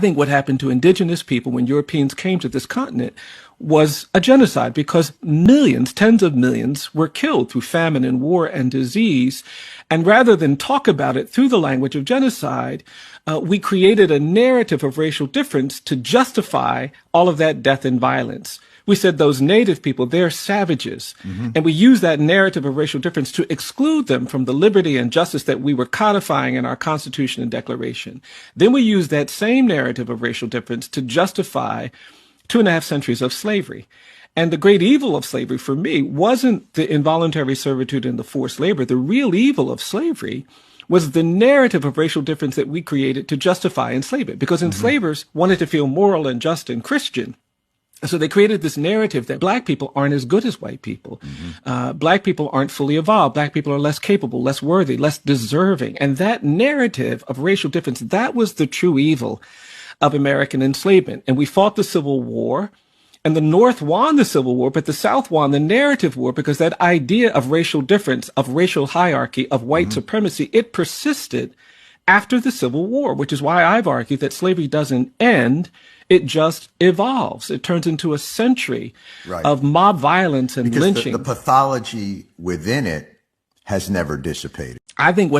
I think what happened to indigenous people when Europeans came to this continent was a genocide because millions, tens of millions were killed through famine and war and disease. And rather than talk about it through the language of genocide, we created a narrative of racial difference to justify all of that death and violence. We said those native people, they're savages. And we used that narrative of racial difference to exclude them from the liberty and justice that we were codifying in our Constitution and Declaration. Then we used that same narrative of racial difference to justify 2.5 centuries of slavery. And the great evil of slavery for me wasn't the involuntary servitude and the forced labor. The real evil of slavery was the narrative of racial difference that we created to justify enslavement, because enslavers wanted to feel moral and just and Christian. So they created this narrative that black people aren't as good as white people. Black people aren't fully evolved. Black people are less capable, less worthy, less deserving. And that narrative of racial difference, that was the true evil of American enslavement. And we fought the Civil War, and the North won the Civil War, but the South won the narrative war because that idea of racial difference, of racial hierarchy, of white supremacy, it persisted after the Civil War, which is why I've argued that slavery doesn't end. It just evolves. It turns into a century of mob violence and lynching. The pathology within it has never dissipated. I think what